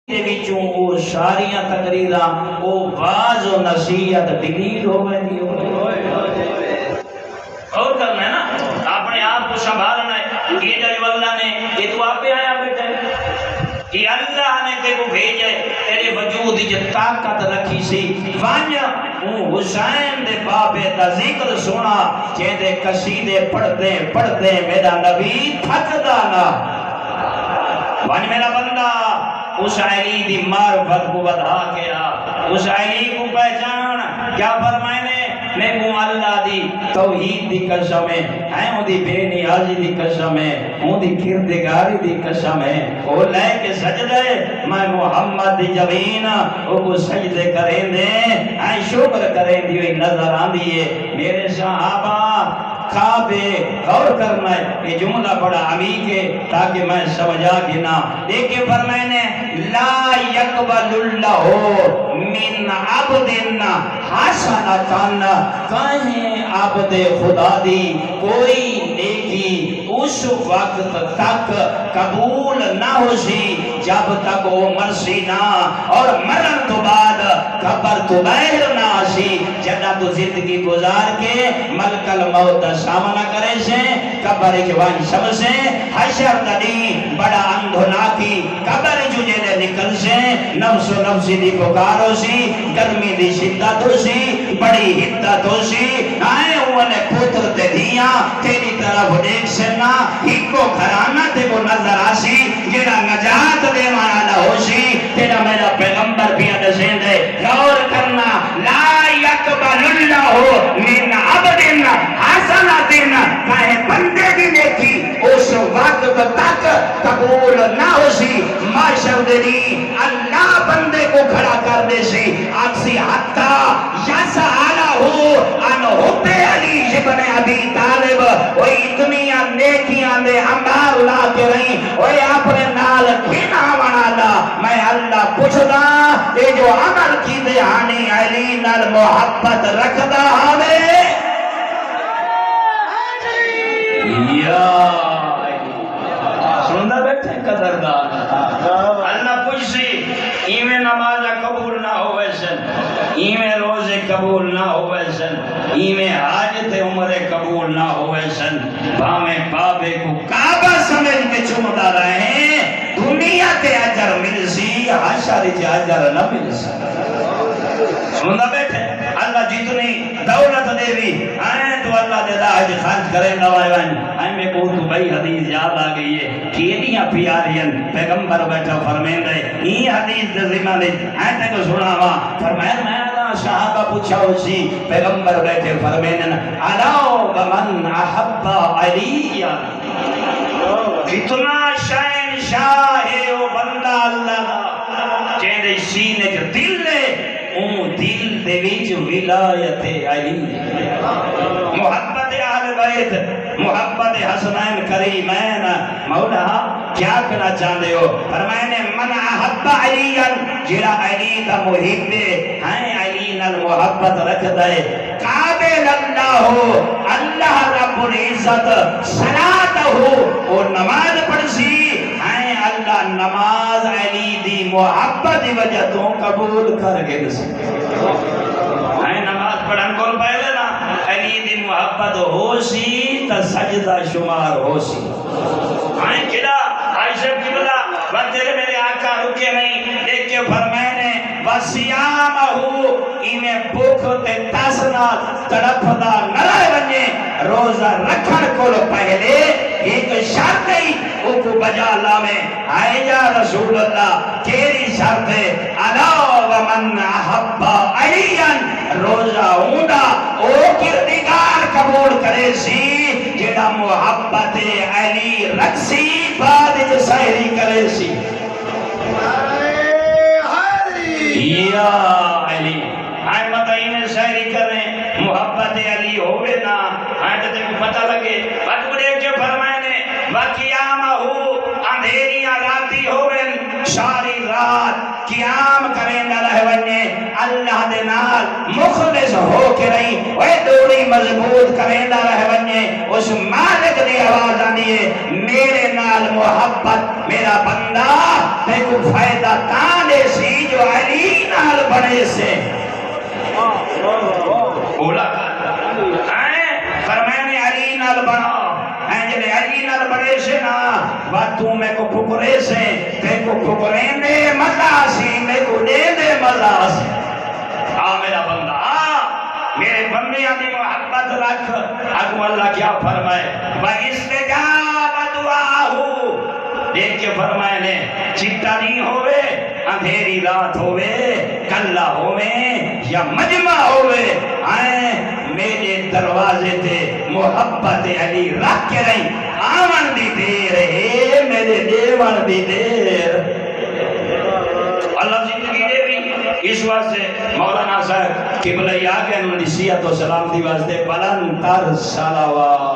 دے وچوں او ساریاں تقریراں O was و نصیحت ڈیلیٹ ہو گئی اور کرنا ہے نا اپنے آپ کو سنبھالنا ہے یہ جو اللہ نے یہ تو آپ پہ آیا بیٹا یہ اللہ نے تے کو بھیجے تیرے وجود جو طاقت رکھی سی وانیا حسین دے بابے دا ذکر سنا چیندے قصیدے پڑھتے میرا نبی تھکدا نہ وان میرا بندہ اس علی دی معرفت کو بتا کے آ اس علی کو پہچان کیا فرمائنے میں کو اللہ دی توحید دی قسم ہے ان دی بے نیازی دی قسم ہے ان دی کردگاری دی قسم ہے او لے کے سجدے میں محمد دی جبین او کو سجدے کریں دے شکر کریں دی ہوئی نظر آندی ہے میرے صحابہ کعبے غور کرنا ہے یہ جملہ بڑا عمیق ہے تاکہ میں سمجھا گنا دیکھیں فرمائنے لا یقبل اللہ من عبد حسنتن کہیں عبد خدا دی کوئی نیکی اس وقت تک قبول نہ ہو سی جب تک وہ مرسی نہ اور مرن تو بعد قبر تو بہر نہ سی جنہ تو زندگی گزار کے ملک الموت سامنا کرے سے قبر کے وان سب سے حشر دنی بڑا اندھنا کی قبر جو جلے نکل سے نفس و نفسی دی پکارو سی گرمی دی شدت ہو سی بڑی حدت ہو سی آئے انہیں پتر تے دیاں تیری طرف دیکھ سنا ہی کو گھرانا تے کو نظر آسی جیڑا نجات دے مانا نہ ہو سی تیرا میرا پیغمبر بھی ادسین دے غور کرنا لا یقبل اللہ من عبد حسنت کہے بندے دی نیکی اس وقت تک قبول نہ ہو سی معاشر دے اللہ بندے کو کھڑا کر دے سی اکسی حتی یسعالہ ان حب علی ابن ابی طالب وہ اتنی نیکیاں دے انبار لا کے رہی وہ اپنے نال کھینا بنا لا میں اللہ پوچھدا یہ جو عمل کی دے آنی علی نال محبت رکھدا ہمیں یا سننا بیٹھے قدردان اللہ پوچھ سی ایمیں نماز قبول نہ ہوئے سن ایمیں روزے قبول نہ ہوئے سن ایمیں حاجت عمر قبول نہ ہوئے سن بامیں بابے کو کعبہ سمجھ کے چمتا رہے ہیں دنیا کے اجر مل سی حشر کے اجر نہ مل سی سننا بیٹھے اللہ جتنی دولت دے بھی آئیں تو اللہ دے داج خرچ کریں دوائیوان آئیں میں کہوں تو بھئی حدیث یاد آگئی ہے کیلیاں پیارین پیغمبر بیٹھا فرمین دے یہ حدیث دے ذمہ دے آئیں تے کو سنا ہوا فرمین میں اللہ صحابہ پوچھا اسی پیغمبر بیٹھے فرمین علاو بمن احب علی اتنا شاہن شاہ ہے وہ بندہ اللہ چیندے سینے جو دل لے اون دل دے وچ ولایت علی محبت اہل بیت محبت حسنین کریمین مولا کیا کرنا چاہتے ہو فرمائنے من احب علی جڑا علی کا محب ہے علی نال محبت رکھ دے قابل اللہ ہو اللہ رب العزت صلاۃ ہو اور نماز پڑھ سی ہے اللہ نماز علی دی محبت دی وجہ تو قبول کر کے دس ہے نماز پڑھن کو پہلے نا علی دی محبت ہو سی تا سجدہ شمار ہو سی ہے کدا عائشہ کی بلا وقت میرے آقا رکے نہیں دیکھ کے فرمائنے وَسِيَامَهُ انہیں بھوک تے تاسنا تڑپدا نرائے بنجے روزہ رکھن کو پہلے ایک شرط ہی او کو بجا لاوے آئے جا رسول اللہ کیری شرط ہے عَلَا وَمَنْ أَحَبَّ عَلِيًّا روزہ ہوندا او کردگار قبول کرے سی جڑا محبت علی رکھسی بعد جو سہری کرے سی یا علی آئے بتائی میں سہری کریں محبت علی ہوئے نا آئے تو تیرے پتہ لگے وقت دیکھ کے فرمائنے وَقِيَامَ ہو اندھیریاں راتی ہوئے ساری رات قیام کریں نہ رہ ونجے اللہ دے نال مخلص ہو کے رہی وہ دوری مضبوط کریں نہ رہ ونجے اس مالک دی آواز آنی ہے میرے نال محبت میرا بندہ تے کو فائدہ تان بنے سے اولا فرمانے علی نال بنا جلے علی نال بڑے سے نا باتوں میں کو پکرے سے تے کو پکریں دے مزہ سی میں کو دے دے مزہ سی میرا بندہ میرے بندیاں دی محبت رکھ اگو اللہ کیا فرمائے وَإِسْتِجَابَ دُعَاهُ دیکھ کے فرمائے نے چٹا نہیں ہوئے اندھیری رات ہوئے کلہ ہوئے یا مجمع ہوئے آئیں میرے دروازے تے محبت علی رکھ کے رہی آمن دی دیر ہے میرے دیوان دی دیر اللہ زندگی دے بھی اس واسطے مولانا صاحب قبلہ آگے انہوں نے سیحت و سلام دی واسطے بلند تر صلوات